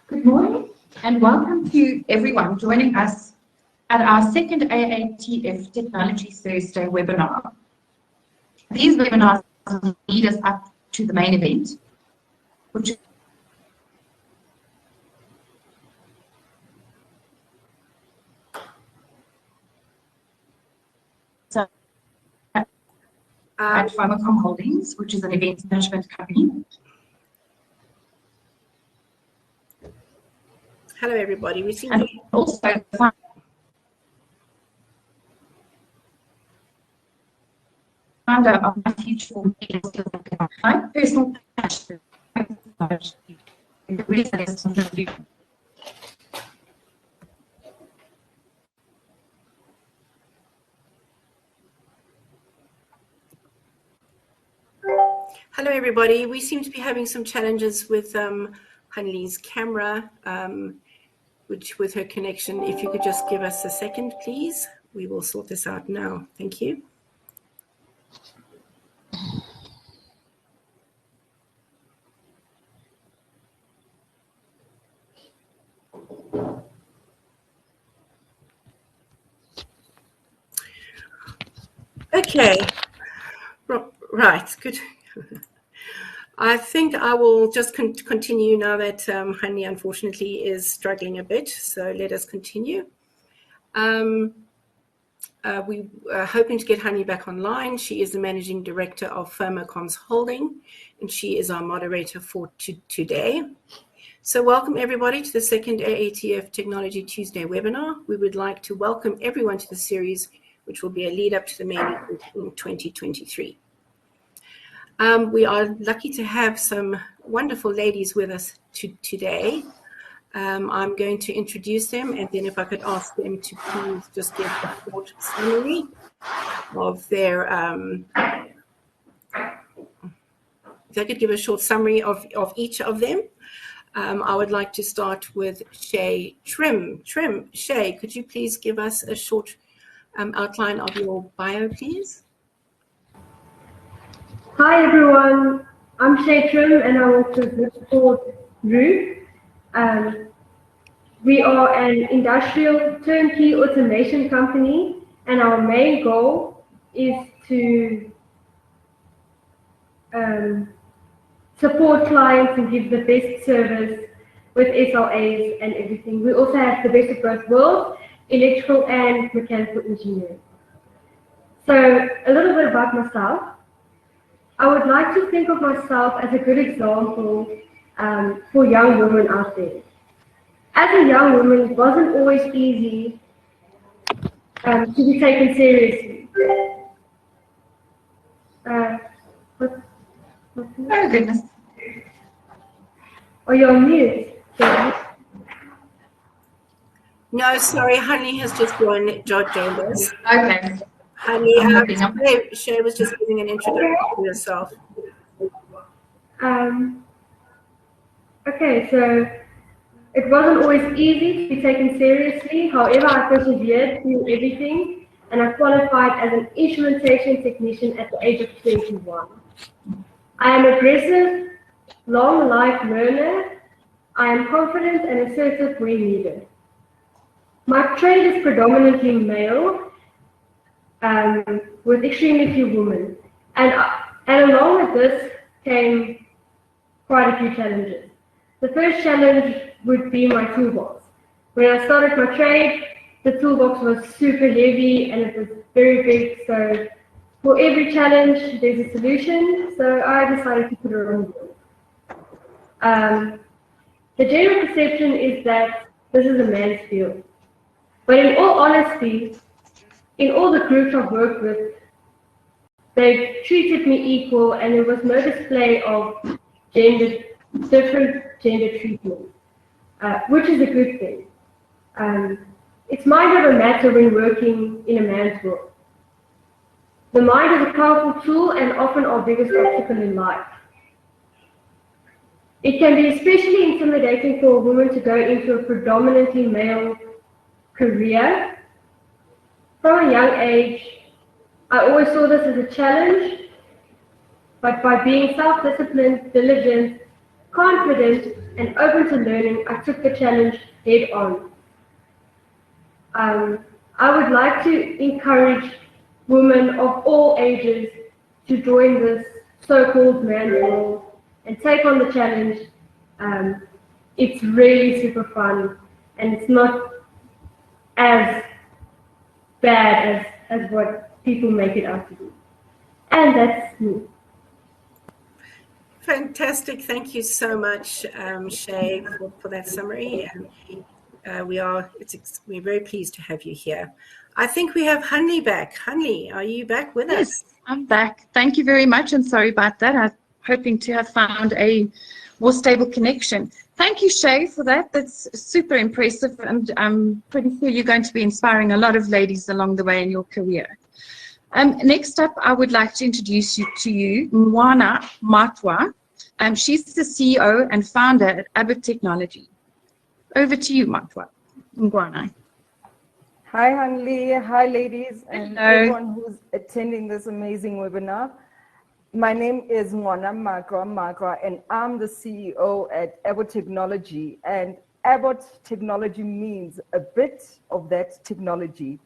Good morning and welcome to everyone joining us at our second AATF Technology Thursday webinar. These webinars lead us up to the main event, which is at Pharmacom Holdings, which is an events management company. Hello, everybody. We seem and to also founder of my future personal passion. Hello, everybody. We seem to be having some challenges with Hanli's camera, which with her connection. If you could just give us a second, please. We will sort this out now. Thank you. Okay. Right. Good. I think I will just continue now that Hanli unfortunately is struggling a bit. So let us continue. We are hoping to get Hanli back online. She is the Managing Director of Pharmacom's Holding, and she is our moderator for today. So welcome everybody to the second AATF Technology Tuesday webinar. We would like to welcome everyone to the series, which will be a lead up to the main event in 2023. We are lucky to have some wonderful ladies with us today. I'm going to introduce them, and then if I could ask them to please just give a short summary of their, if I could give a short summary of each of them. I would like to start with Shay Trim. Shay, could you please give us a short outline of your bio, please? Hi everyone, I'm Shay Trim and I work with the sport group. We are an industrial turnkey automation company, and our main goal is to support clients and give the best service with SLAs and everything. We also have the best of both worlds, electrical and mechanical engineering. So a little bit about myself. I would like to think of myself as a good example for young women out there. As a young woman, it wasn't always easy to be taken seriously. Oh goodness. Are you on mute? No, sorry, Hanli has just joined us. Okay. Hanli, Shay was just giving an introduction to yourself. Okay, so it wasn't always easy to be taken seriously. However, I persevered through everything, and I qualified as an instrumentation technician at the age of 21. I am aggressive, long life learner. I am confident and assertive when needed. My trade is predominantly male, with extremely few women. And along with this came quite a few challenges. The first challenge would be my toolbox. When I started my trade, the toolbox was super heavy and it was very big. So for every challenge, there's a solution. So I decided to put it on board. The general perception is that this is a man's field. But in all honesty, in all the groups I've worked with, they treated me equal and there was no display of different gender treatment, which is a good thing. It's mind over matter when working in a man's world. The mind is a powerful tool and often our biggest obstacle in life. It can be especially intimidating for a woman to go into a predominantly male career. From a young age, I always saw this as a challenge, but by being self-disciplined, diligent, Confident and open to learning, I took the challenge head on. I would like to encourage women of all ages to join this so-called man's world and take on the challenge. It's really super fun and it's not as bad as what people make it out to be. And that's me. Fantastic. Thank you so much, Shay, for that summary. We're very pleased to have you here. I think we have Hanli back. Hanli, are you back with us? Yes, I'm back. Thank you very much, and sorry about that. I'm hoping to have found a more stable connection. Thank you, Shay, for that. That's super impressive, and I'm pretty sure you're going to be inspiring a lot of ladies along the way in your career. Next up, I would like to introduce you to Ngwana Matwa. She's the CEO and founder at Abbott Technology. Over to you, Matwa. Ngwana. Hi, Hanli. Hi, ladies, and Hello. everyone who's attending this amazing webinar. My name is Ngwana Magra, and I'm the CEO at Abbott Technology. And Abbott Technology means a bit of that technology.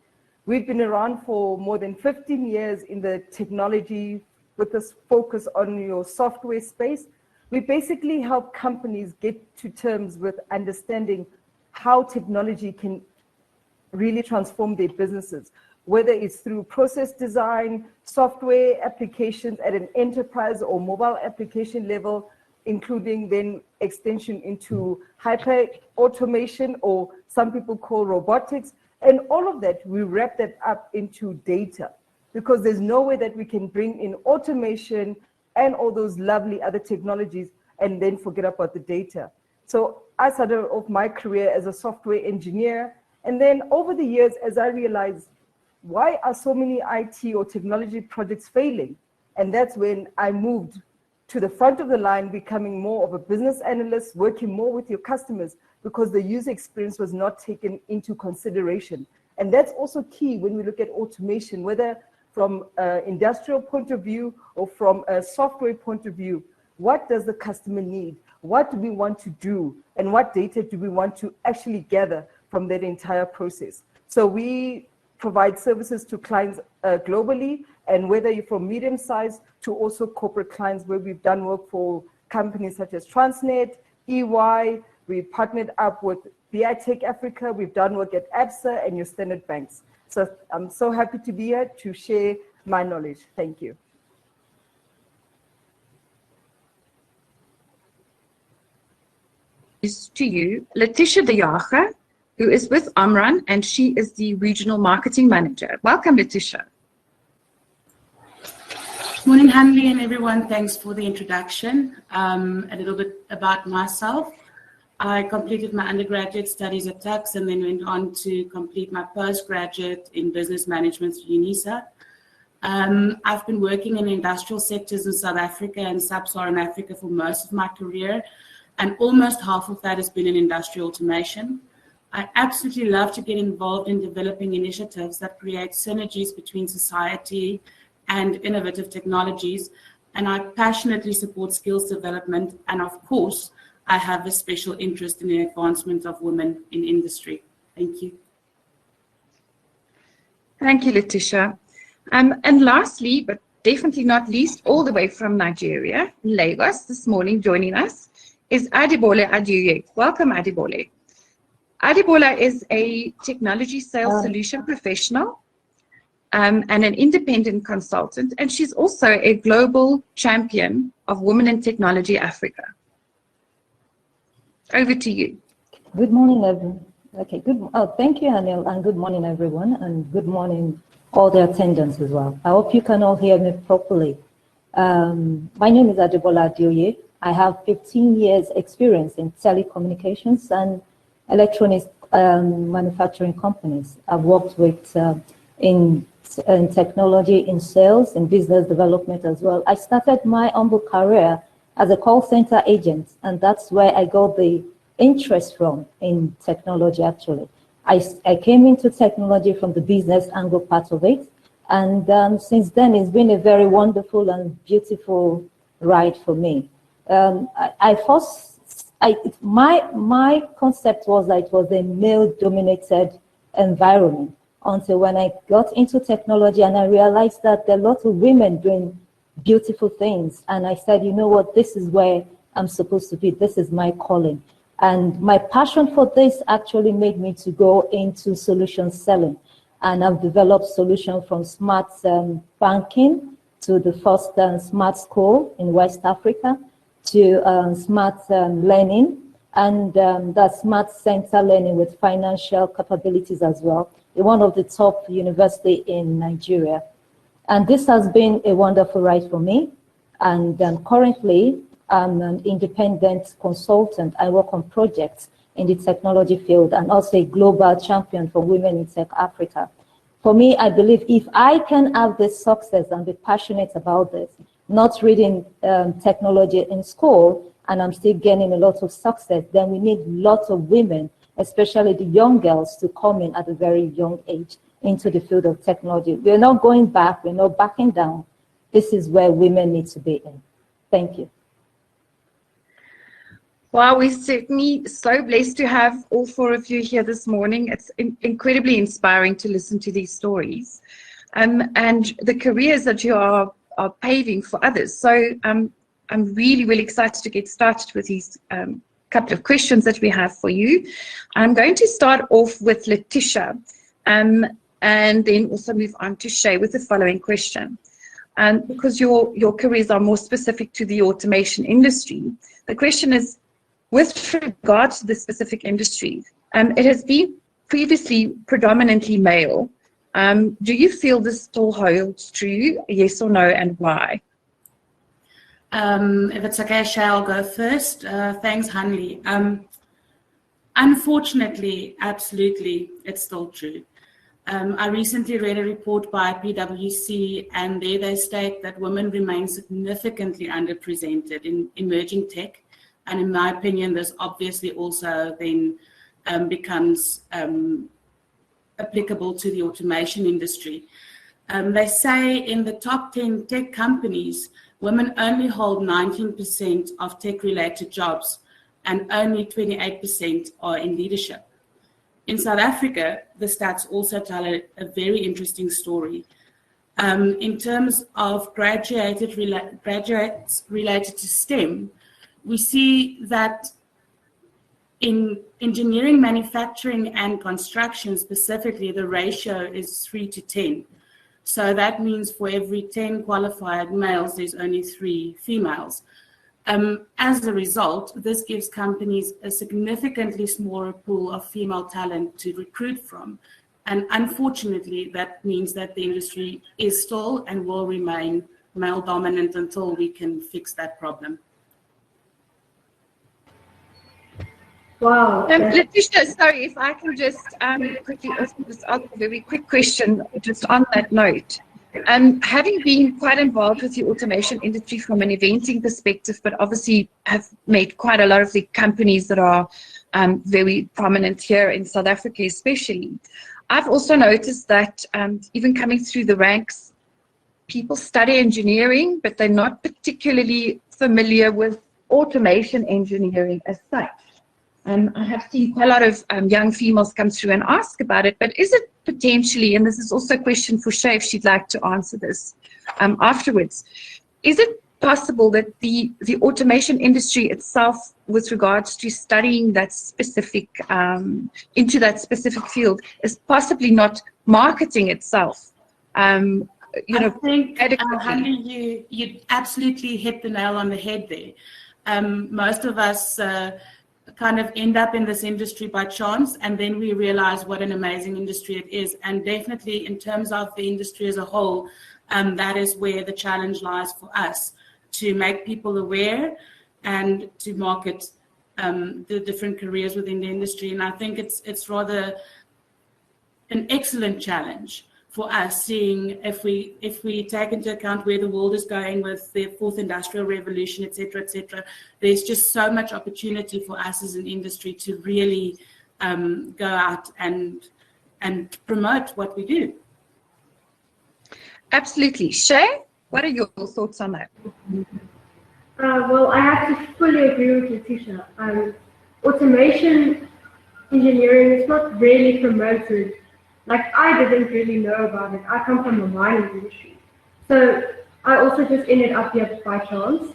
We've been around for more than 15 years in the technology with this focus on your software space. We basically help companies get to terms with understanding how technology can really transform their businesses, whether it's through process design, software applications at an enterprise or mobile application level, including then extension into hyper automation, or some people call robotics. And all of that, we wrap that up into data, because there's no way that we can bring in automation and all those lovely other technologies and then forget about the data. So I started off my career as a software engineer. And then over the years, as I realized, why are so many IT or technology projects failing? And that's when I moved to the front of the line, becoming more of a business analyst, working more with your customers, because the user experience was not taken into consideration. And that's also key when we look at automation, whether from an industrial point of view or from a software point of view. What does the customer need? What do we want to do? And what data do we want to actually gather from that entire process? So we provide services to clients globally, and whether you're from medium-sized to also corporate clients, where we've done work for companies such as Transnet, EY, we've partnered up with BI Tech Africa, we've done work at ABSA and your standard banks. So I'm so happy to be here to share my knowledge. Thank you. To you, Letitia De Jager, who is with Amran, and she is the Regional Marketing Manager. Welcome, Letitia. Morning, Hanli, and everyone. Thanks for the introduction. A little bit about myself. I completed my undergraduate studies at Tux and then went on to complete my postgraduate in business management at UNISA. I've been working in industrial sectors in South Africa and Sub-Saharan Africa for most of my career, and almost half of that has been in industrial automation. I absolutely love to get involved in developing initiatives that create synergies between society and innovative technologies, and I passionately support skills development, and of course, I have a special interest in the advancement of women in industry. Thank you. Thank you, Letitia. And lastly, but definitely not least, all the way from Nigeria, Lagos, this morning joining us, is Adibole Adeoye. Welcome, Adibole. Adibole is a technology sales solution professional and an independent consultant, and she's also a global champion of Women in Technology Africa. Over to you. Good morning, everyone. Okay, good. Thank you, Anil, and good morning, everyone, and good morning, all the attendants as well. I hope you can all hear me properly. My name is Adibole Adeoye. I have 15 years experience in telecommunications and electronics manufacturing companies. I've worked with in technology, in sales, in business development as well. I started my humble career as a call center agent, and that's where I got the interest from in technology, actually. I came into technology from the business angle part of it, and since then it's been a very wonderful and beautiful ride for me. My concept was that it was a male-dominated environment until when I got into technology and I realized that there are lots of women doing beautiful things. And I said, you know what, this is where I'm supposed to be. This is my calling. And my passion for this actually made me to go into solution selling. And I've developed solutions from smart banking to the first smart school in West Africa, to smart learning, and that smart center learning with financial capabilities as well, in one of the top universities in Nigeria. And this has been a wonderful ride for me. And currently, I'm an independent consultant. I work on projects in the technology field and also a global champion for women in tech Africa. For me, I believe if I can have this success and be passionate about this, not reading technology in school, and I'm still gaining a lot of success, then we need lots of women, especially the young girls, to come in at a very young age into the field of technology. We're not going back, we're not backing down. This is where women need to be in. Thank you. Wow, we're certainly so blessed to have all four of you here this morning. It's incredibly inspiring to listen to these stories and the careers that you are paving for others. So I'm really, really excited to get started with these couple of questions that we have for you. I'm going to start off with Letitia and then also move on to Shay with the following question. Because your careers are more specific to the automation industry, the question is, with regard to this specific industry, it has been previously predominantly male. Do you feel this still holds true? Yes or no, and why? If it's okay, Shay, I'll go first. Thanks, Hanli. Unfortunately, absolutely, it's still true. I recently read a report by PwC, and there they state that women remain significantly underrepresented in emerging tech. And in my opinion, this obviously also then becomes applicable to the automation industry. They say in the top 10 tech companies, women only hold 19% of tech-related jobs, and only 28% are in leadership. In South Africa, the stats also tell a very interesting story. In terms of graduates related to STEM, we see that in engineering, manufacturing, and construction specifically, the ratio is 3 to 10. So that means for every 10 qualified males, there's only 3 females. As a result, this gives companies a significantly smaller pool of female talent to recruit from. And unfortunately, that means that the industry is still and will remain male dominant until we can fix that problem. Wow. Letitia, sorry, if I can just quickly ask a very quick question just on that note. Having been quite involved with the automation industry from an eventing perspective, but obviously have made quite a lot of the companies that are very prominent here in South Africa especially, I've also noticed that even coming through the ranks, people study engineering, but they're not particularly familiar with automation engineering as such. I have seen quite a lot of young females come through and ask about it, but is it potentially, and this is also a question for Shay if she'd like to answer this afterwards, is it possible that the automation industry itself, with regards to studying that specific, into that specific field, is possibly not marketing itself? I think, Hanli, you absolutely hit the nail on the head there. Most of us kind of end up in this industry by chance, and then we realize what an amazing industry it is. And definitely in terms of the industry as a whole, that is where the challenge lies for us, to make people aware and to market the different careers within the industry. And I think it's rather an excellent challenge for us, seeing if we take into account where the world is going with the fourth industrial revolution, et cetera, there's just so much opportunity for us as an industry to really go out and promote what we do. Absolutely. Shay, what are your thoughts on that? Well, I have to fully agree with Letitia. Automation engineering is not really promoted. Like, I didn't really know about it. I come from the mining industry. So I also just ended up here by chance.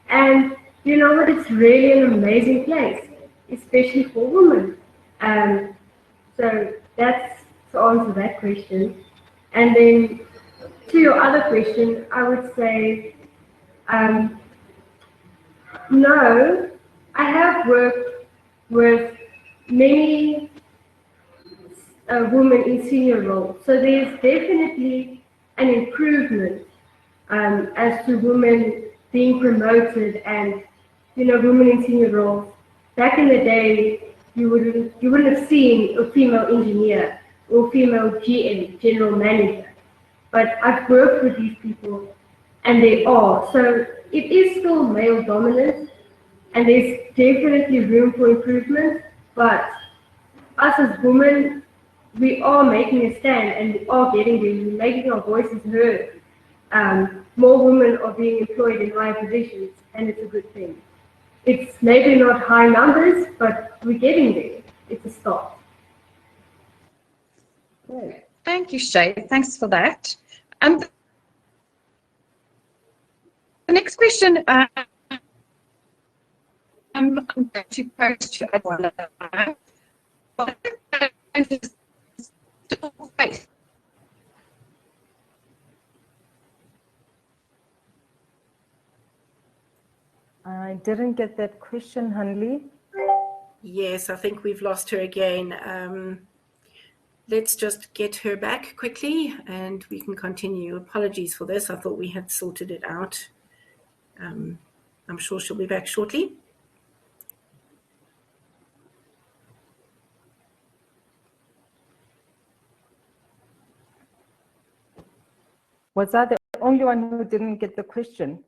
And you know what? It's really an amazing place, especially for women. So that's to answer that question. And then to your other question, I would say, no, I have worked with many women in senior roles. So there's definitely an improvement as to women being promoted and, you know, women in senior roles. Back in the day, you wouldn't have seen a female engineer or female GM, general manager. But I've worked with these people, and they are. So it is still male dominant, and there's definitely room for improvement. But us as women, we are making a stand, and we are getting there. We're making our voices heard. More women are being employed in higher positions, and it's a good thing. It's maybe not high numbers, but we're getting there. It's a start. Great. Thank you, Shay. Thanks for that. The next question I'm going to pose to everyone. I didn't get that question, Hanli. Yes, I think we've lost her again. Let's just get her back quickly and we can continue. Apologies for this. I thought we had sorted it out. I'm sure she'll be back shortly. Was I the only one who didn't get the question?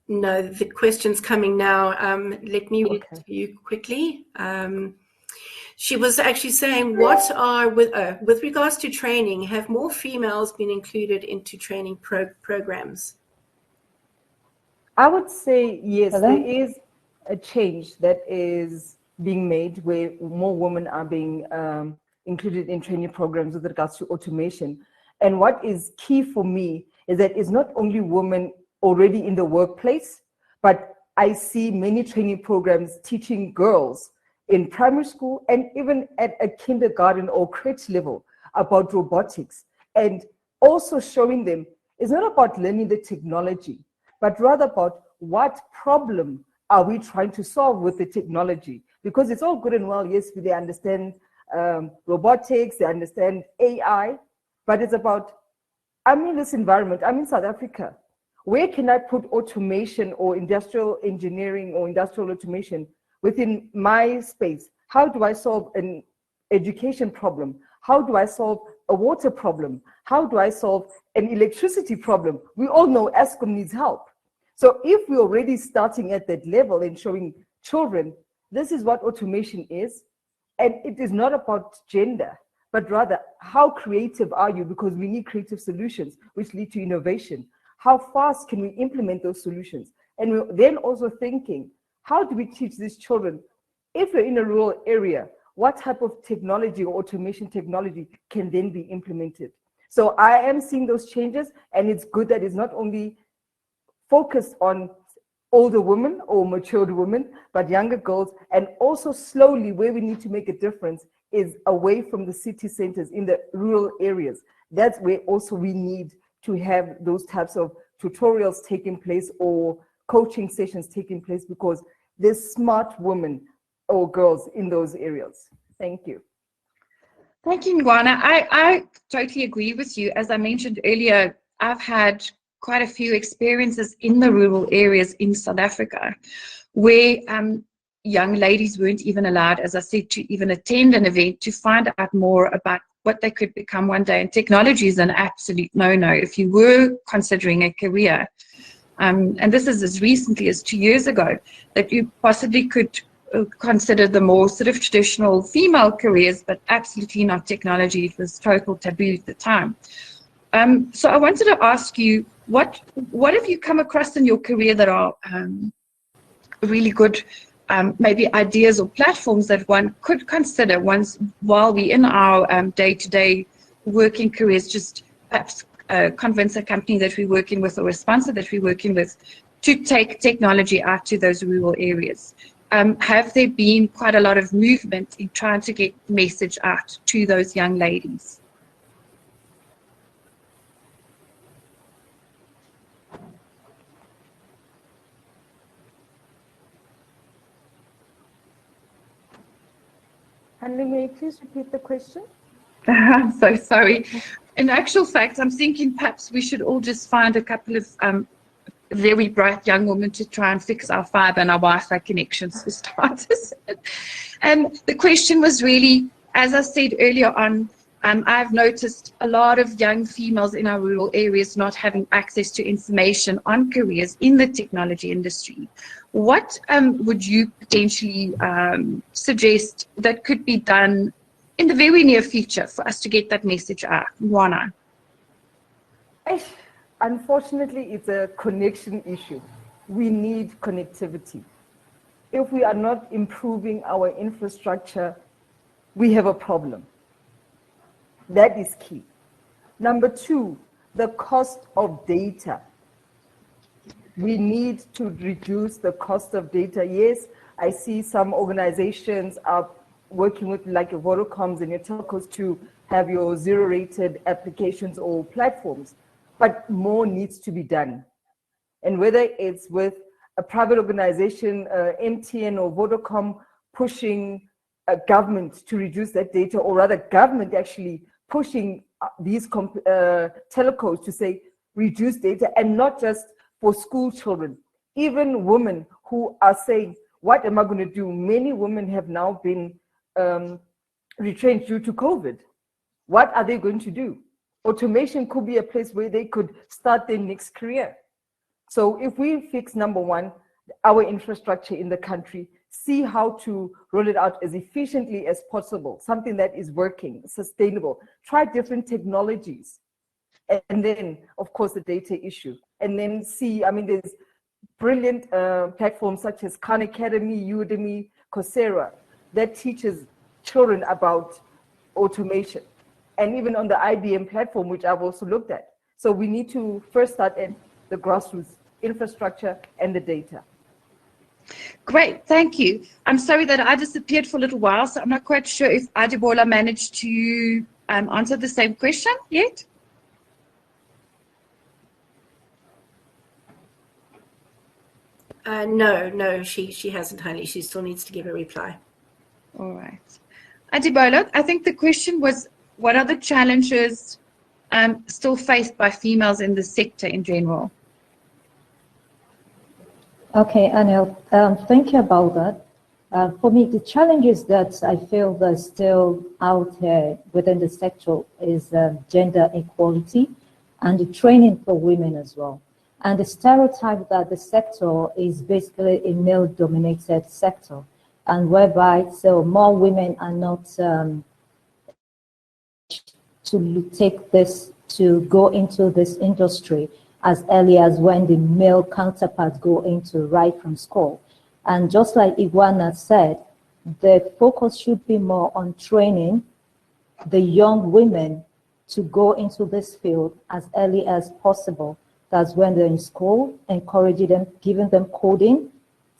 No, the question's coming now. Let me read it to you quickly. She was actually saying, what are, with regards to training, have more females been included into training programs? I would say yes, there is a change that is being made where more women are being included in training programs with regards to automation. And what is key for me is that it's not only women already in the workplace, but I see many training programs teaching girls in primary school and even at a kindergarten or crèche level about robotics, and also showing them it's not about learning the technology, but rather about what problem are we trying to solve with the technology. Because it's all good and well, yes, they understand robotics, they understand AI, but it's about, I'm in this environment, I'm in South Africa. Where can I put automation or industrial engineering or industrial automation within my space? How do I solve an education problem? How do I solve a water problem? How do I solve an electricity problem? We all know Eskom needs help. So if we're already starting at that level and showing children, this is what automation is, and it is not about gender, but rather how creative are you? Because we need creative solutions which lead to innovation. How fast can we implement those solutions? And we're then also thinking, how do we teach these children, if you're in a rural area, what type of technology or automation technology can then be implemented? So I am seeing those changes, and it's good that it's not only focused on older women or matured women, but younger girls, and also slowly where we need to make a difference is away from the city centers in the rural areas. That's where also we need to have those types of tutorials taking place or coaching sessions taking place, because there's smart women or girls in those areas. Thank you. Thank you, Ngwana. I totally agree with you. As I mentioned earlier, I've had quite a few experiences in the rural areas in South Africa where young ladies weren't even allowed, as I said, to even attend an event to find out more about what they could become one day. And technology is an absolute no-no if you were considering a career. And this is as recently as 2 years ago, that you possibly could consider the more sort of traditional female careers, but absolutely not technology. It was total taboo at the time. So I wanted to ask you, what have you come across in your career that are really good, maybe ideas or platforms that one could consider while we're in our day-to-day working careers, just perhaps convince a company that we're working with or a sponsor that we're working with to take technology out to those rural areas? Have there been quite a lot of movement in trying to get the message out to those young ladies? Hanley, may you please repeat the question? I'm so sorry. In actual fact, I'm thinking perhaps we should all just find a couple of very bright young women to try and fix our fiber and our Wi-Fi connections for starters. And the question was really, as I said earlier on, I've noticed a lot of young females in our rural areas not having access to information on careers in the technology industry. What would you potentially suggest that could be done in the very near future for us to get that message out? Juana? Unfortunately, it's a connection issue. We need connectivity. If we are not improving our infrastructure, we have a problem. That is key. Number two, the cost of data. We need to reduce the cost of data. Yes, I see some organizations are working with like your Vodacoms and your telcos to have your zero-rated applications or platforms, but more needs to be done. And whether it's with a private organization, MTN or Vodacom pushing a government to reduce that data, or rather government actually pushing these telcos to say reduce data, and not just for school children, even women who are saying, what am I going to do? Many women have now been retrenched due to COVID. What are they going to do? Automation could be a place where they could start their next career. So if we fix, number one, our infrastructure in the country, see how to roll it out as efficiently as possible, something that is working, sustainable, try different technologies. And then, of course, the data issue. And then see, I mean, there's brilliant platforms such as Khan Academy, Udemy, Coursera, that teaches children about automation. And even on the IBM platform, which I've also looked at. So we need to first start at the grassroots infrastructure and the data. Great, thank you. I'm sorry that I disappeared for a little while, so I'm not quite sure if Adebola managed to answer the same question yet. No, she hasn't, honey. She still needs to give a reply. All right. Adebola, I think the question was, what are the challenges still faced by females in the sector in general? Okay, Anil, thank you about that. For me, the challenges that I feel that are still out here within the sector is gender equality and the training for women as well. And the stereotype that the sector is basically a male-dominated sector, and whereby so more women are not to take this, to go into this industry as early as when the male counterparts go into right from school. And just like Iguana said, the focus should be more on training the young women to go into this field as early as possible. That's when they're in school, encouraging them, giving them coding,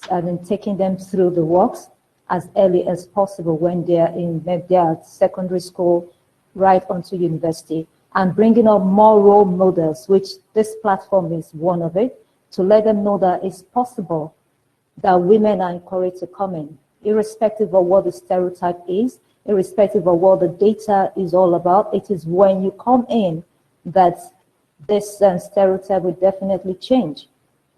and then taking them through the works as early as possible when they're in their secondary school, right onto university, and bringing up more role models, which this platform is one of it, to let them know that it's possible that women are encouraged to come in, irrespective of what the stereotype is, irrespective of what the data is all about. It is when you come in that this stereotype will definitely change.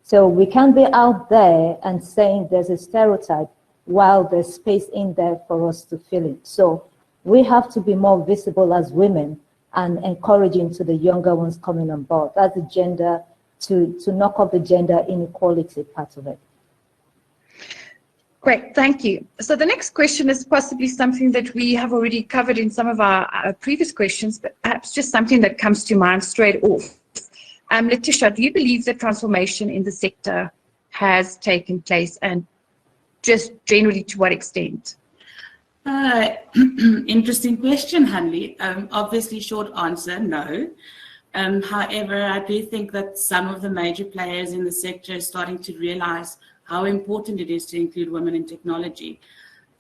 So we can't be out there and saying there's a stereotype while there's space in there for us to fill it. So we have to be more visible as women and encouraging to the younger ones coming on board. That's the gender, to knock off the gender inequality part of it. Great, thank you. So the next question is possibly something that we have already covered in some of our previous questions, but perhaps just something that comes to mind straight off. Letitia, do you believe that transformation in the sector has taken place, and just generally to what extent? Interesting question, Hanley. Obviously, short answer, no. However, I do think that some of the major players in the sector are starting to realize how important it is to include women in technology.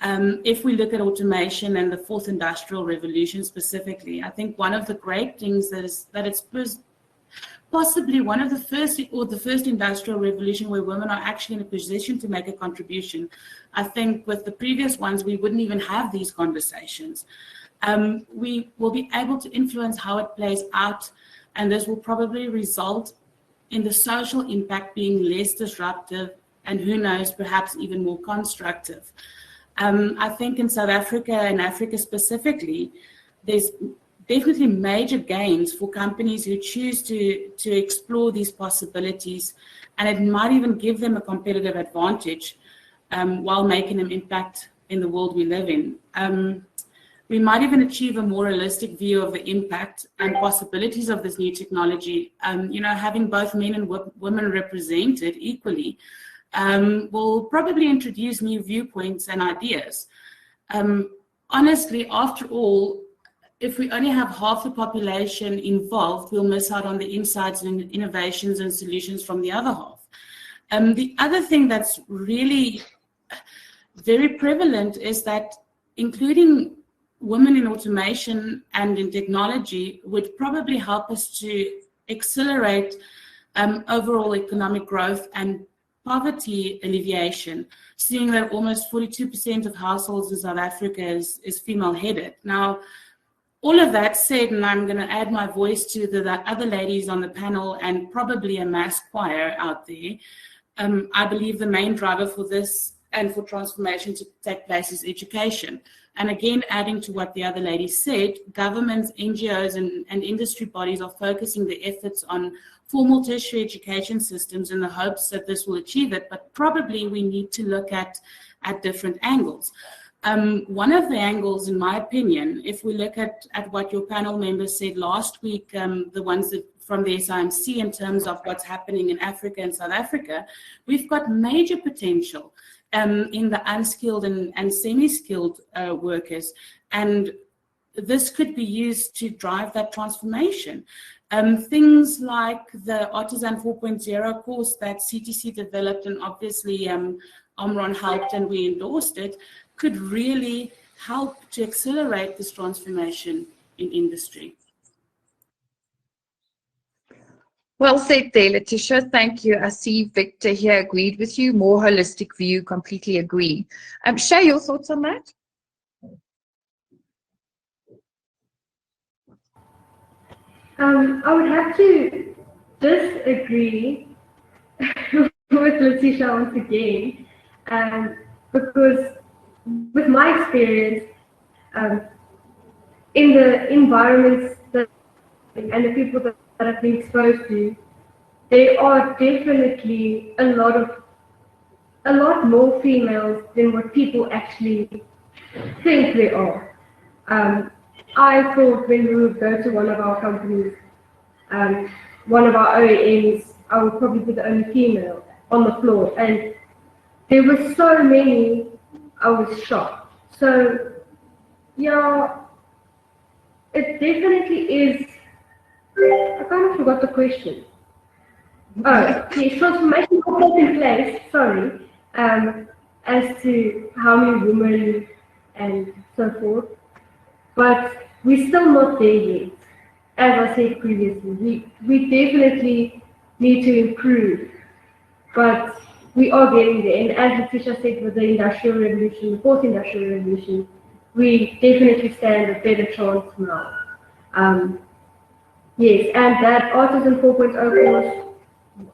If we look at automation and the fourth industrial revolution specifically, I think one of the great things that it's possibly one of the first industrial revolution where women are actually in a position to make a contribution. I think with the previous ones, we wouldn't even have these conversations. We will be able to influence how it plays out, and this will probably result in the social impact being less disruptive and, who knows, perhaps even more constructive. I think in South Africa and Africa specifically, there's definitely major gains for companies who choose to explore these possibilities, and it might even give them a competitive advantage while making an impact in the world we live in. We might even achieve a more realistic view of the impact and possibilities of this new technology. Having both men and women represented equally will probably introduce new viewpoints and ideas. Honestly, after all, if we only have half the population involved, we'll miss out on the insights and innovations and solutions from the other half. The other thing that's really very prevalent is that including women in automation and in technology would probably help us to accelerate overall economic growth and poverty alleviation, seeing that almost 42% of households in South Africa is female-headed. Now, all of that said, and I'm going to add my voice to the other ladies on the panel and probably a mass choir out there, I believe the main driver for this and for transformation to take place is education. And again, adding to what the other ladies said, governments, NGOs, and industry bodies are focusing their efforts on formal tertiary education systems in the hopes that this will achieve it, but probably we need to look at different angles. One of the angles, in my opinion, if we look at what your panel members said last week, the ones that from the SIMC in terms of what's happening in Africa and South Africa, we've got major potential in the unskilled and semi-skilled workers. And this could be used to drive that transformation. Things like the Artisan 4.0 course that CTC developed, and obviously Omron helped and we endorsed it, could really help to accelerate this transformation in industry. Well said there, Letitia. Thank you. I see Victor here agreed with you. More holistic view, completely agree. Share your thoughts on that. I would have to disagree with Letitia once again, because with my experience in the environments and the people that I've been exposed to, there are definitely a lot more females than what people actually think there are. I thought when we would go to one of our companies, one of our OEMs, I would probably be the only female on the floor, and there were so many, I was shocked. So, yeah, it definitely is. I kind of forgot the question. Oh, yes, transformation will take in place, sorry, as to how many women and so forth. But we're still not there yet. As I said previously, we definitely need to improve, but we are getting there. And as Letitia said, with the Industrial Revolution, the fourth Industrial Revolution, we definitely stand a better chance now. Yes, and that Artisan 4.0 course,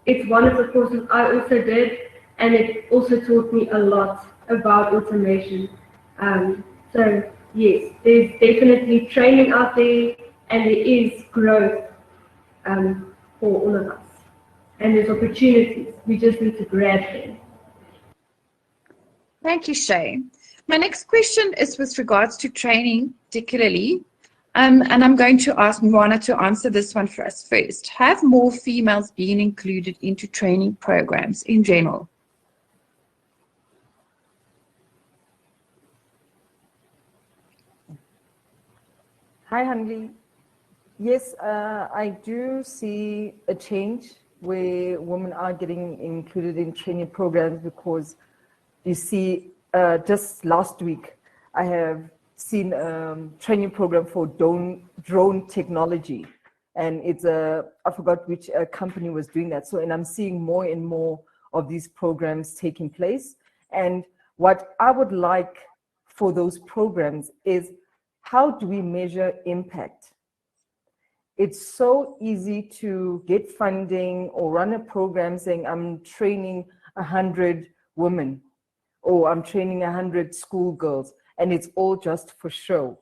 it's one of the courses I also did, and it also taught me a lot about automation. So yes, there's definitely training out there, and there is growth for all of us. And there's opportunities. We just need to grab them. Thank you, Shay. My next question is with regards to training, particularly. And I'm going to ask Moana to answer this one for us first. Have more females been included into training programs in general? Hi, Hanli. Yes, I do see a change where women are getting included in training programs, because you see, just last week, I have seen a training program for drone technology. And it's I forgot which company was doing that. So, and I'm seeing more and more of these programs taking place. And what I would like for those programs is, how do we measure impact? It's so easy to get funding or run a program saying, I'm training 100 women, or I'm training 100 schoolgirls, and it's all just for show.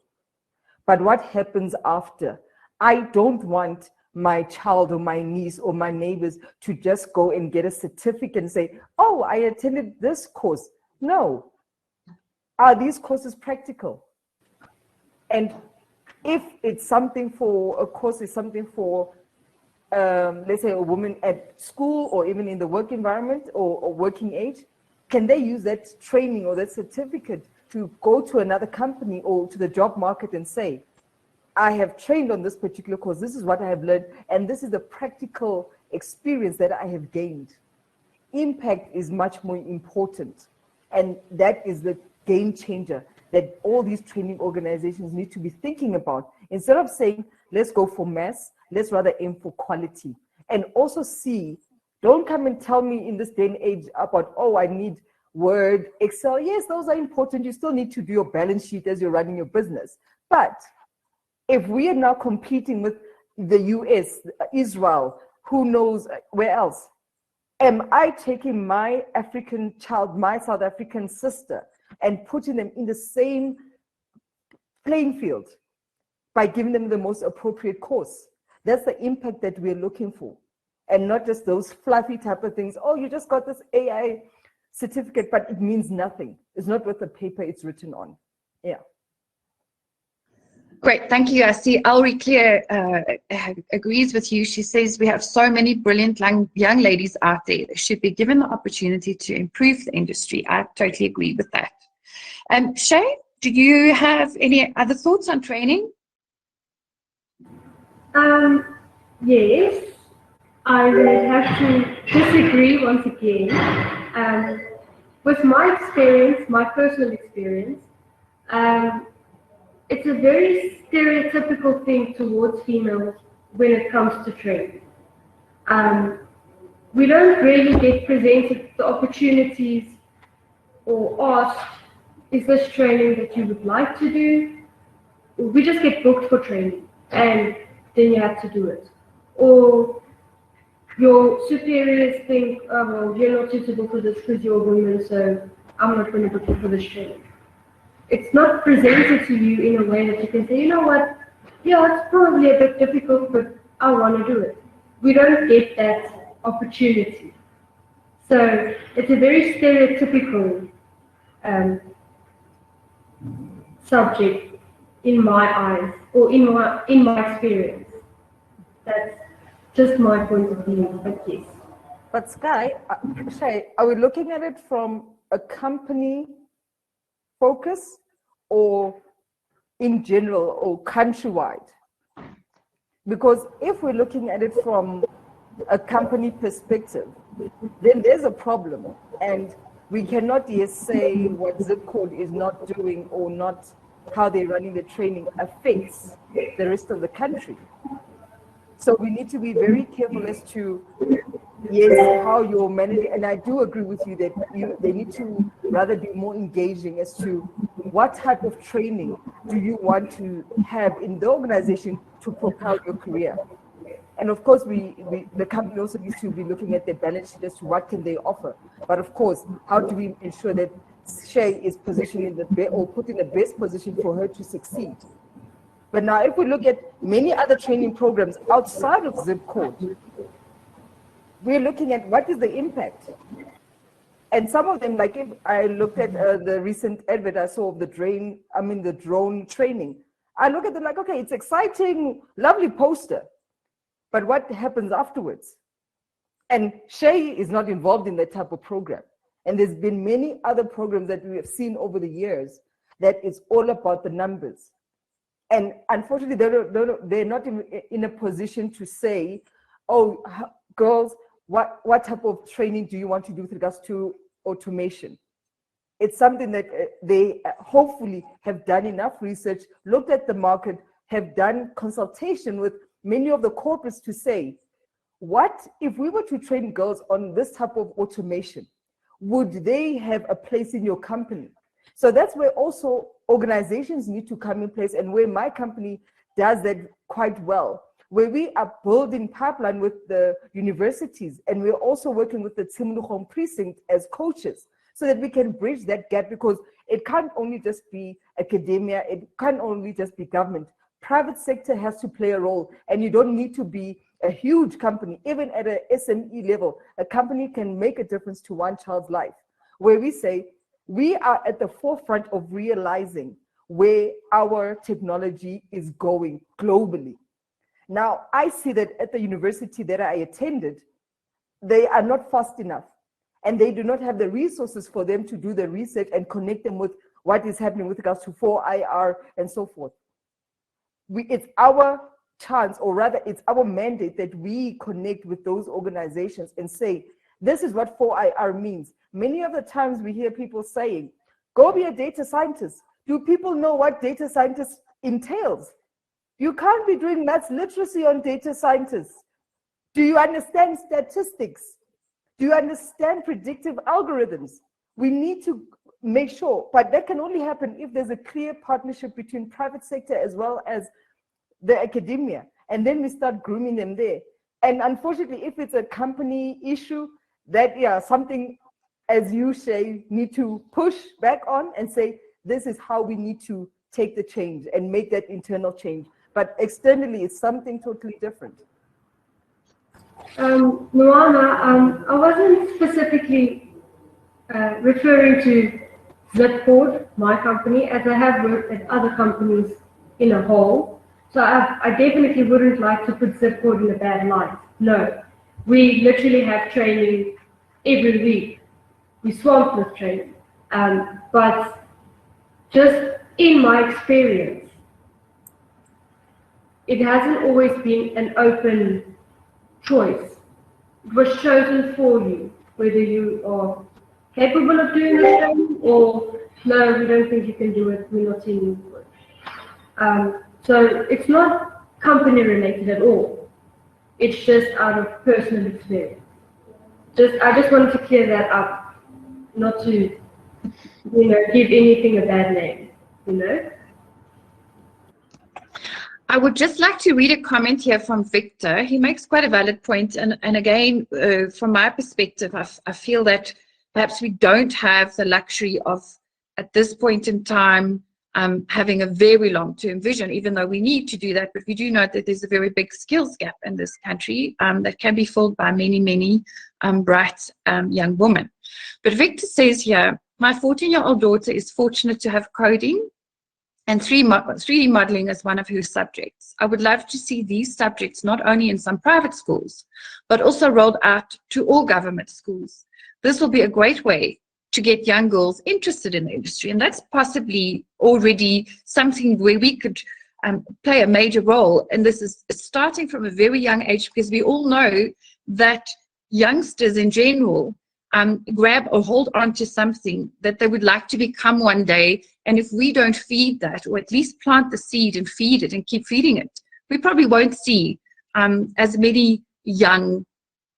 But what happens after? I don't want my child or my niece or my neighbors to just go and get a certificate and say, oh, I attended this course. No. Are these courses practical? And if it's something for, a course is something for, let's say a woman at school or even in the work environment or working age, can they use that training or that certificate to go to another company or to the job market and say, I have trained on this particular course, this is what I have learned, and this is the practical experience that I have gained. Impact is much more important, and that is the game changer that all these training organizations need to be thinking about. Instead of saying, let's go for mass, let's rather aim for quality. And also see, don't come and tell me in this day and age about, oh, I need Word, Excel. Yes, those are important. You still need to do your balance sheet as you're running your business. But if we are now competing with the US, Israel, who knows where else, am I taking my African child, my South African sister, and putting them in the same playing field by giving them the most appropriate course? That's the impact that we're looking for, and not just those fluffy type of things. Oh, you just got this AI certificate, but it means nothing. It's not worth the paper it's written on. Yeah. Great, thank you. I see Elrie Clear agrees with you. She says we have so many brilliant young ladies out there. They should be given the opportunity to improve the industry. I totally agree with that. Shay, do you have any other thoughts on training? Yes, I would have to disagree once again. With my experience, my personal experience, it's a very stereotypical thing towards females when it comes to training. We don't really get presented the opportunities or asked, is this training that you would like to do? We just get booked for training and then you have to do it. Or your superiors think, oh, well, you're not suitable for this because you're a woman, so I'm not going to book you for this training. It's not presented to you in a way that you can say, you know what, yeah, it's probably a bit difficult, but I want to do it. We don't get that opportunity. So it's a very stereotypical subject in my eyes, or in my experience. That's just my point of view, but yes. But Shay, are we looking at it from a company focus or in general or countrywide? Because if we're looking at it from a company perspective, then there's a problem, and we cannot yet say what zip code is not doing or not how they're running the training affects the rest of the country. So we need to be very careful as to, yes, how you're managing. And I do agree with you that they need to rather be more engaging as to what type of training do you want to have in the organization to propel your career. And of course, the company also needs to be looking at their balance sheet as to what can they offer. But of course, how do we ensure that Shay is positioned in put in the best position for her to succeed? But now, if we look at many other training programs outside of zip code, we're looking at what is the impact. And some of them, like if I looked at the recent advert I saw of the drone training, I look at them like, okay, it's exciting, lovely poster, but what happens afterwards? And Shay is not involved in that type of program. And there's been many other programs that we have seen over the years that it's all about the numbers. And unfortunately, they're not in a position to say, oh, girls, what type of training do you want to do with regards to automation? It's something that they hopefully have done enough research, looked at the market, have done consultation with many of the corporates to say, what if we were to train girls on this type of automation? Would they have a place in your company? So that's where also organizations need to come in place, and where my company does that quite well, where we are building pipeline with the universities, and we're also working with the Tsimulukhong precinct as coaches, so that we can bridge that gap, because it can't only just be academia, it can't only just be government. Private sector has to play a role, and you don't need to be a huge company. Even at a SME level, a company can make a difference to one child's life, where we say we are at the forefront of realizing where our technology is going globally. Now, I see that at the university that I attended, they are not fast enough, and they do not have the resources for them to do the research and connect them with what is happening with regards to 4IR and so forth. It's our chance, or rather it's our mandate, that we connect with those organizations and say, this is what 4IR means. Many of the times we hear people saying, go be a data scientist. Do people know what data scientist entails? You can't be doing maths literacy on data scientists. Do you understand statistics? Do you understand predictive algorithms? We need to make sure, but that can only happen if there's a clear partnership between private sector as well as the academia, and then we start grooming them there. And unfortunately, if it's a company issue, that something, as you say, need to push back on and say, this is how we need to take the change and make that internal change. But externally, it's something totally different. Moana, I wasn't specifically referring to Zipcord, my company, as I have worked at other companies in a whole. So I definitely wouldn't like to put Zipcord in a bad light. No, we literally have training every week. We swamped with training. But just in my experience, it hasn't always been an open choice. It was chosen for you, whether you are capable of doing the training or no, we don't think you can do it, we're not sending you for it. So it's not company related at all. It's just out of personal experience. I just wanted to clear that up, not to, give anything a bad name, I would just like to read a comment here from Victor. He makes quite a valid point. And again, from my perspective, I feel that perhaps we don't have the luxury of, at this point in time, having a very long-term vision, even though we need to do that. But we do know that there's a very big skills gap in this country that can be filled by many, many bright young women. But Victor says here, my 14-year-old daughter is fortunate to have coding and 3D modeling as one of her subjects. I would love to see these subjects not only in some private schools, but also rolled out to all government schools. This will be a great way to get young girls interested in the industry. And that's possibly already something where we could play a major role. And this is starting from a very young age, because we all know that youngsters in general grab or hold on to something that they would like to become one day. And if we don't feed that, or at least plant the seed and feed it and keep feeding it, we probably won't see as many young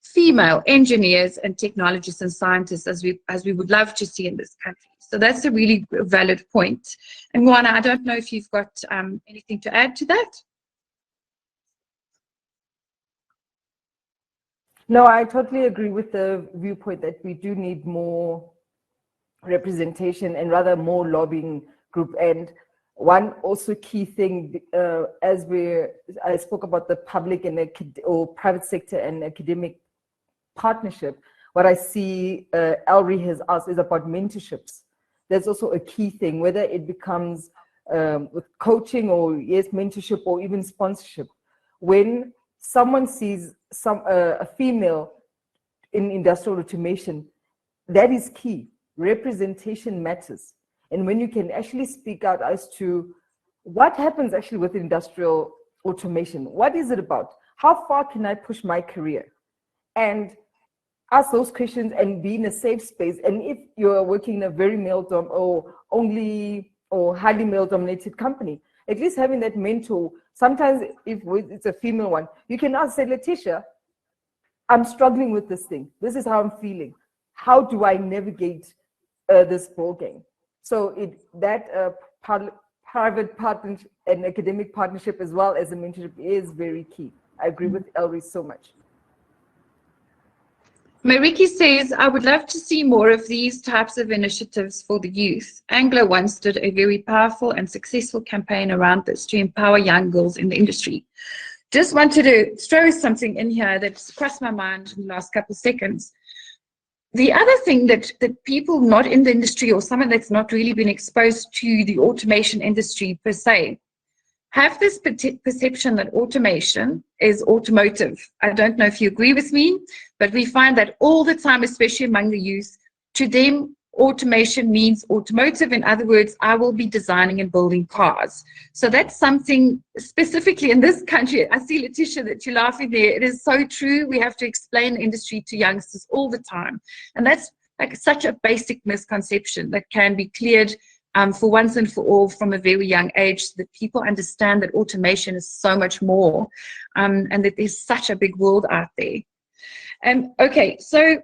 female engineers and technologists and scientists as we would love to see in this country. So that's a really valid point. And Moana, I don't know if you've got anything to add to that? No, I totally agree with the viewpoint that we do need more representation and rather more lobbying group. And one also key thing, I spoke about the public and or private sector and academic partnership. What I see Elri has asked is about mentorships. That's also a key thing, whether it becomes with coaching or yes, mentorship or even sponsorship. When someone sees a female in industrial automation, that is key. Representation matters. And when you can actually speak out as to what happens actually with industrial automation, what is it about? How far can I push my career? And ask those questions and be in a safe space. And if you're working in a very or highly male-dominated company, at least having that mentor. Sometimes if it's a female one, you can ask, say, Letitia, I'm struggling with this thing. This is how I'm feeling. How do I navigate this ball game? So private partnership and academic partnership as well as a mentorship is very key. I agree with Elrie so much. Mariki says, I would love to see more of these types of initiatives for the youth. Anglo once did a very powerful and successful campaign around this to empower young girls in the industry. Just wanted to throw something in here that's crossed my mind in the last couple of seconds. The other thing that people not in the industry or someone that's not really been exposed to the automation industry per se, have this perception that automation is automotive. I don't know if you agree with me, but we find that all the time, especially among the youth, to them, automation means automotive. In other words, I will be designing and building cars. So that's something specifically in this country. I see, Letitia, that you're laughing there. It is so true. We have to explain the industry to youngsters all the time. And that's like such a basic misconception that can be cleared for once and for all from a very young age, so that people understand that automation is so much more and that there's such a big world out there. Okay, so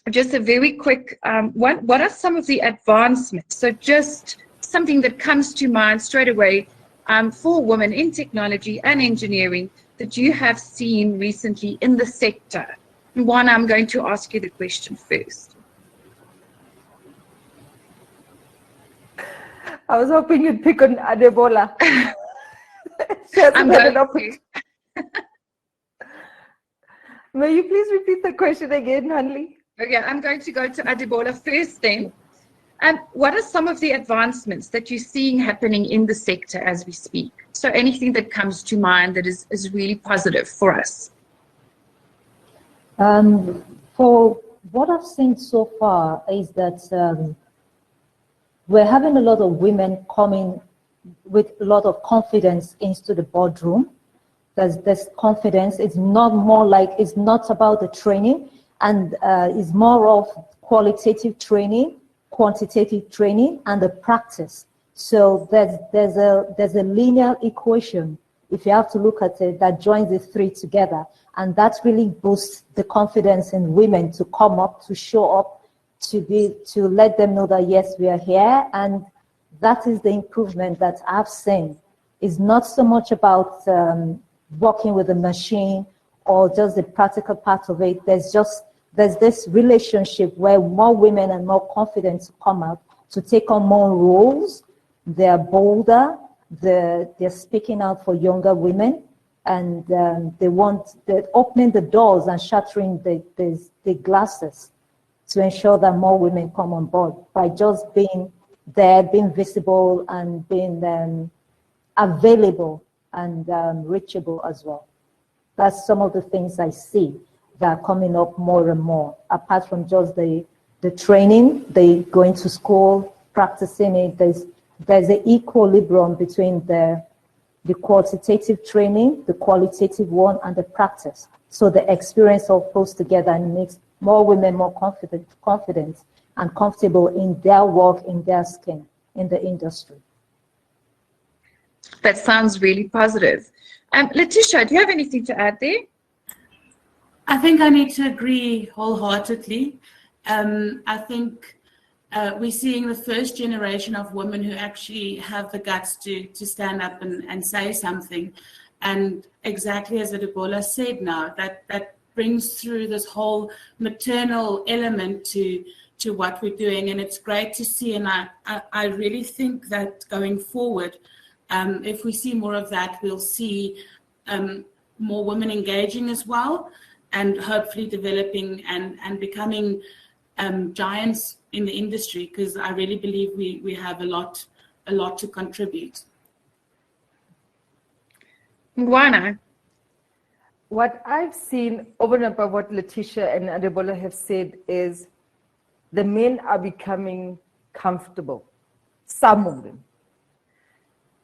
just a very quick, what are some of the advancements? So just something that comes to mind straight away for women in technology and engineering that you have seen recently in the sector. One, I'm going to ask you the question first. I was hoping you'd pick on Adebola. I'm going to. May you please repeat the question again, Hanli? Okay, I'm going to go to Adebola first then. What are some of the advancements that you're seeing happening in the sector as we speak? So anything that comes to mind that is really positive for us? For what I've seen so far is that we're having a lot of women coming with a lot of confidence into the boardroom. There's confidence. It's not about the training, and it's more of qualitative training, quantitative training, and the practice. So there's a linear equation, if you have to look at it, that joins the three together, and that really boosts the confidence in women to come up, to show up, to let them know that yes, we are here. And that is the improvement that I've seen. It's not so much about working with a machine or just the practical part of it. There's this relationship where more women are more confident to come out, to take on more roles. They're bolder, they're speaking out for younger women, and they're opening the doors and shattering the glasses to ensure that more women come on board by just being there, being visible, and being available and reachable as well. That's some of the things I see that are coming up more and more, apart from just the training, they going to school, practicing it. There's an equilibrium between the quantitative training, the qualitative one, and the practice. So the experience all pulls together and makes more women more confident and comfortable in their work, in their skin, in the industry. That sounds really positive. Letitia, do you have anything to add there? I think I need to agree wholeheartedly. I think we're seeing the first generation of women who actually have the guts to stand up and say something. And exactly as Adebola said now, that brings through this whole maternal element to what we're doing. And it's great to see. And I really think that going forward, if we see more of that, we'll see more women engaging as well, and hopefully developing and becoming giants in the industry, because I really believe we have a lot a lot to contribute. Mwana, What I've seen over and above what Letitia and Adebola have said is the men are becoming comfortable, some of them.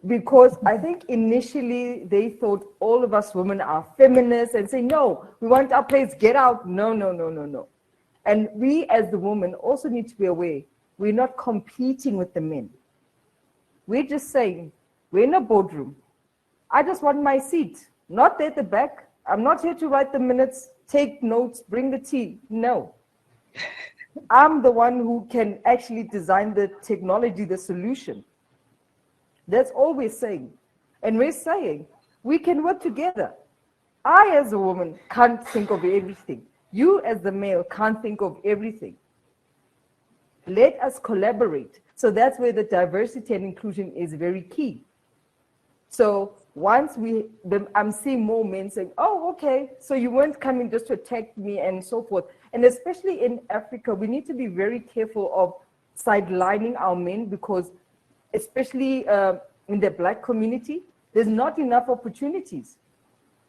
Because I think initially they thought all of us women are feminists and say, no, we want our place, get out. No, no, no, no, no. And we as the women also need to be aware, we're not competing with the men. We're just saying, we're in a boardroom. I just want my seat, not there at the back. I'm not here to write the minutes, take notes, bring the tea. No. I'm the one who can actually design the technology, the solution. That's all we're saying. And we're saying we can work together. I, as a woman, can't think of everything. You, as the male, can't think of everything. Let us collaborate. So that's where the diversity and inclusion is very key. So once I'm seeing more men saying, oh, okay, so you weren't coming just to attack me and so forth. And especially in Africa, we need to be very careful of sidelining our men because especially in the Black community, there's not enough opportunities.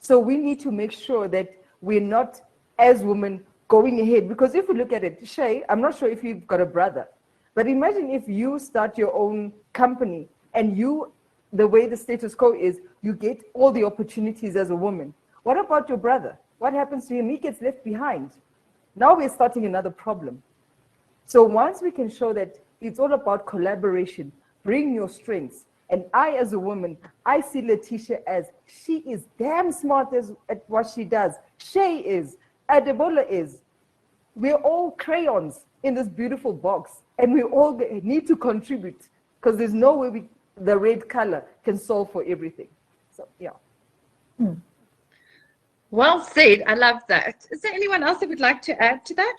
So we need to make sure that we're not, as women, going ahead. Because if we look at it, Shay, I'm not sure if you've got a brother, but imagine if you start your own company and the way the status quo is, you get all the opportunities as a woman. What about your brother? What happens to him? He gets left behind. Now we're starting another problem. So once we can show that it's all about collaboration, bring your strengths. And I, as a woman, I see Letitia as she is damn smart at what she does. Shay is, Adebola is. We're all crayons in this beautiful box, and we all need to contribute because there's no way the red color can solve for everything. So, yeah. well said. I love that. Is there anyone else that would like to add to that?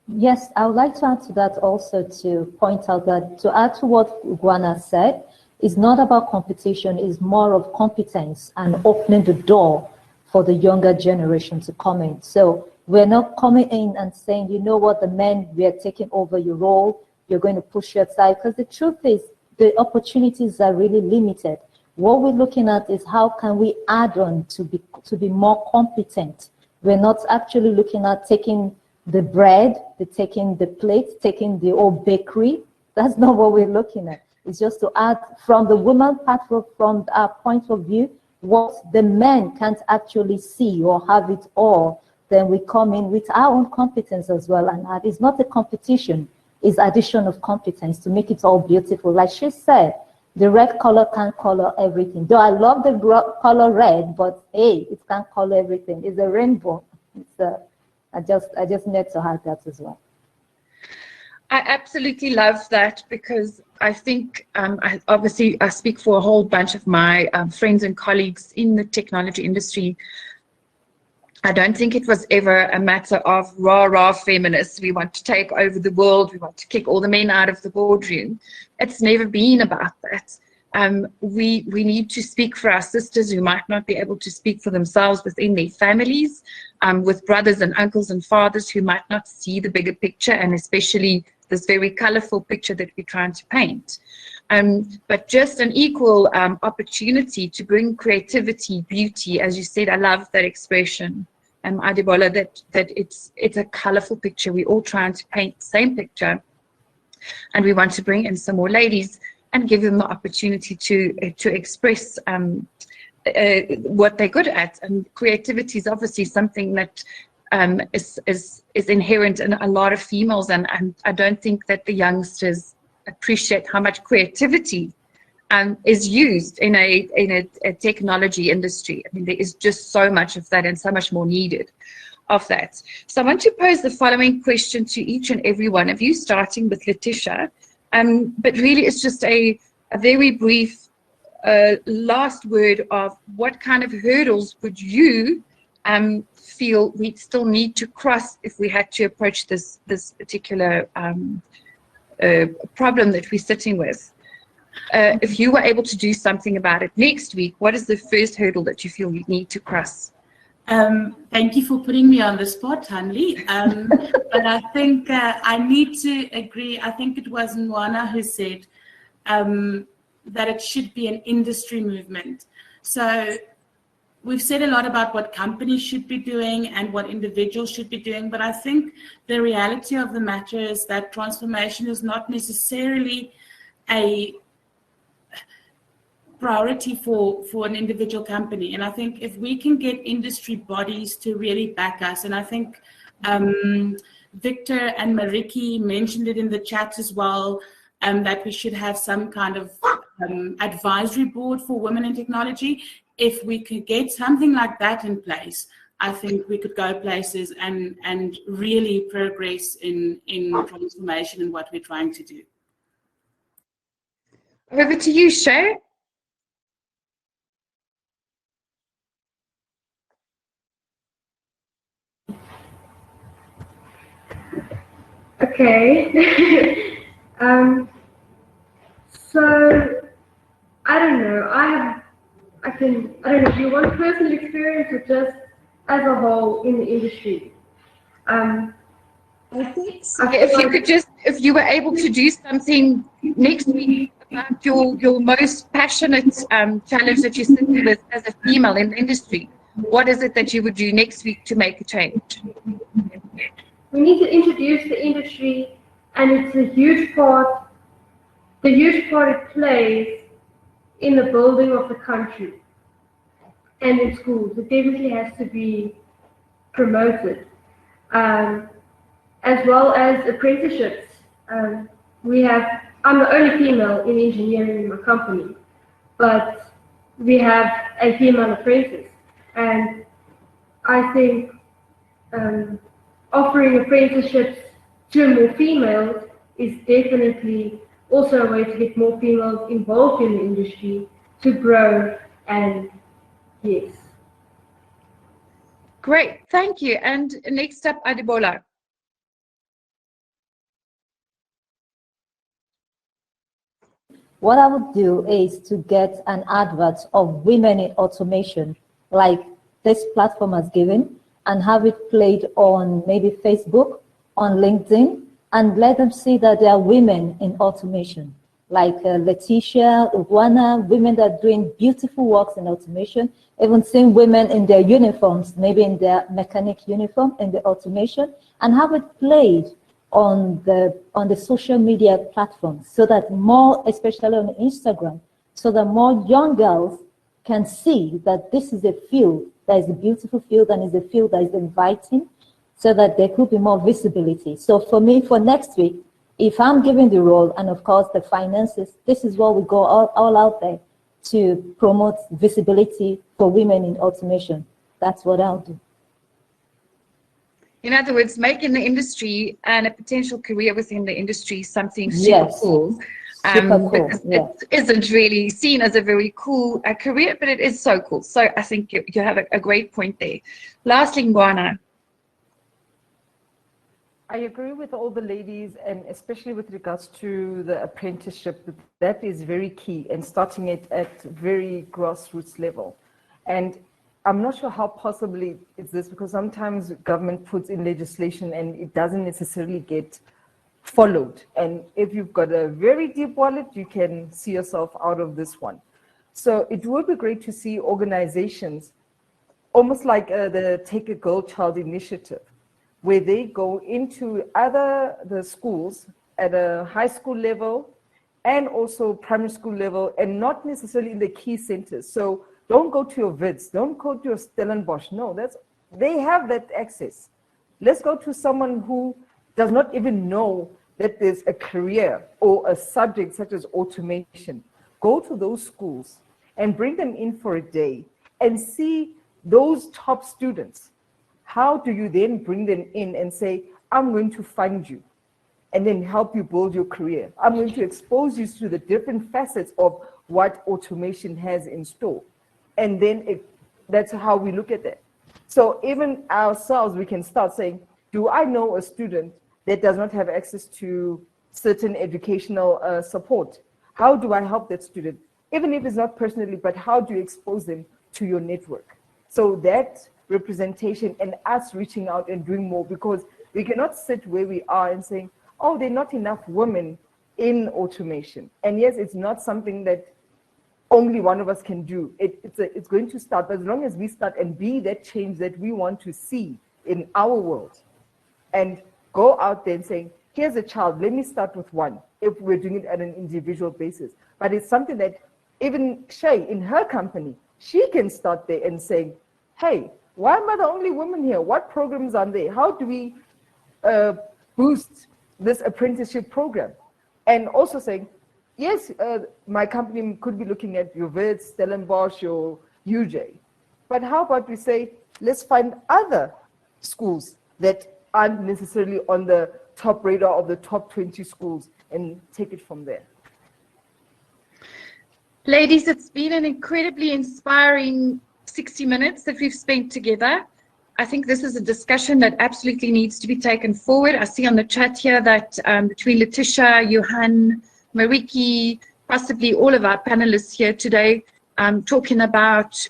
Yes, I would like to add to that also to point out that to add to what Gwana said, it's not about competition, it's more of competence and opening the door for the younger generation to come in. So we're not coming in and saying, you know what, the men, we are taking over your role, you're going to push your side, because the truth is the opportunities are really limited. What we're looking at is how can we add on to be more competent. We're not actually looking at taking the bread, taking the plate, taking the old bakery. That's not what we're looking at. It's just to add from the woman part, from our point of view, what the men can't actually see or have it all. Then we come in with our own competence as well. And that is not a competition, it's addition of competence to make it all beautiful. Like she said, the red color can't color everything. Though I love the color red, but hey, it can't color everything. It's a rainbow. I just need to have that as well. I absolutely love that because I think, I speak for a whole bunch of my friends and colleagues in the technology industry. I don't think it was ever a matter of rah-rah feminists. We want to take over the world. We want to kick all the men out of the boardroom. It's never been about that. We need to speak for our sisters who might not be able to speak for themselves within their families, with brothers and uncles and fathers who might not see the bigger picture, and especially this very colorful picture that we're trying to paint. But just an equal opportunity to bring creativity, beauty, as you said. I love that expression, Adebola, that it's a colorful picture. We're all trying to paint the same picture, and we want to bring in some more ladies and give them the opportunity to express what they're good at. And creativity is obviously something that is inherent in a lot of females, and I don't think that the youngsters appreciate how much creativity is used in a technology industry. I mean, there is just so much of that and so much more needed of that. So I want to pose the following question to each and every one of you, starting with Letitia. But really, it's just a very brief last word of what kind of hurdles would you feel we still need to cross if we had to approach this particular problem that we're sitting with. If you were able to do something about it next week, what is the first hurdle that you feel you need to cross? Thank you for putting me on the spot, Hanli. But I think I need to agree. I think it was Nwana who said that it should be an industry movement. So we've said a lot about what companies should be doing and what individuals should be doing, but I think the reality of the matter is that transformation is not necessarily a priority for an individual company. And I think if we can get industry bodies to really back us, and I think Victor and Mariki mentioned it in the chat as well, that we should have some kind of advisory board for women in technology. If we could get something like that in place, I think we could go places and really progress in transformation and what we're trying to do. Over to you, Shay. Okay. So I don't know. I don't know. Do you want personal experience or just as a whole in the industry? I think so. If you were able to do something next week about your most passionate challenge that you're sitting with as a female in the industry, what is it that you would do next week to make a change? We need to introduce the industry, and it's a huge part. The huge part it plays in the building of the country and in schools. It definitely has to be promoted, as well as apprenticeships. I'm the only female in engineering in my company, but we have a female apprentice, and I think offering apprenticeships to more females is definitely also a way to get more females involved in the industry to grow, and yes. Great, thank you. And next up, Adebola. What I would do is to get an advert of women in automation, like this platform has given, and have it played on maybe Facebook, on LinkedIn, and let them see that there are women in automation, like Letitia, Iguana, women that are doing beautiful works in automation, even seeing women in their uniforms, maybe in their mechanic uniform in the automation, and have it played on the social media platforms, so that more, especially on Instagram, so that more young girls can see that this is a field that is a beautiful field and is a field that is inviting, so that there could be more visibility. So for me, for next week, if I'm given the role and of course the finances, this is what we go all out there to promote visibility for women in automation. That's what I'll do. In other words, making the industry and a potential career within the industry something super cool. Super cool. Yeah. It isn't really seen as a very cool career, but it is so cool. So I think you have a great point there. Lastly, Ngwana. I agree with all the ladies, and especially with regards to the apprenticeship, that is very key, and starting it at very grassroots level. And I'm not sure how possibly it's this, because sometimes government puts in legislation and it doesn't necessarily get followed. And if you've got a very deep wallet, you can see yourself out of this one. So it would be great to see organizations, almost like the Take a Girl Child initiative, where they go into the schools at a high school level and also primary school level, and not necessarily in the key centers. So don't go to your Wits, don't go to your Stellenbosch. No, they have that access. Let's go to someone who does not even know that there's a career or a subject such as automation. Go to those schools and bring them in for a day and see those top students. How do you then bring them in and say, I'm going to fund you and then help you build your career? I'm going to expose you to the different facets of what automation has in store. And then that's how we look at it. So even ourselves, we can start saying, do I know a student that does not have access to certain educational support? How do I help that student? Even if it's not personally, but how do you expose them to your network? So that representation and us reaching out and doing more, because we cannot sit where we are and saying, oh, there are not enough women in automation. And yes, it's not something that only one of us can do. It's going to start, but as long as we start and be that change that we want to see in our world, and go out there and saying, here's a child, let me start with one, if we're doing it at an individual basis. But it's something that even Shay, in her company, she can start there and saying, hey, why am I the only woman here? What programs are there? How do we boost this apprenticeship program? And also saying, yes, my company could be looking at your Wits, Stellenbosch, your UJ. But how about we say, let's find other schools that aren't necessarily on the top radar of the top 20 schools and take it from there. Ladies, it's been an incredibly inspiring 60 minutes that we've spent together. I think this is a discussion that absolutely needs to be taken forward. I see on the chat here that between Letitia, Johan, Mariki, possibly all of our panelists here today, talking about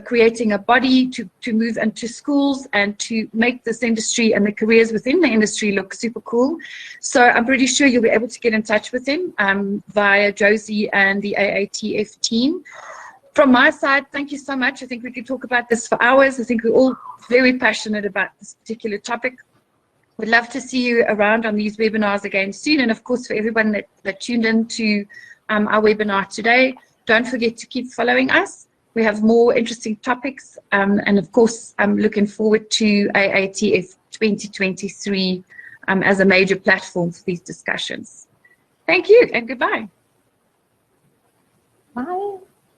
creating a body to move into schools and to make this industry and the careers within the industry look super cool. So I'm pretty sure you'll be able to get in touch with him via Josie and the AATF team. From my side, thank you so much. I think we could talk about this for hours. I think we're all very passionate about this particular topic. We'd love to see you around on these webinars again soon. And of course, for everyone that tuned in to our webinar today, don't forget to keep following us. We have more interesting topics. And of course, I'm looking forward to AATF 2023 as a major platform for these discussions. Thank you and goodbye. Bye.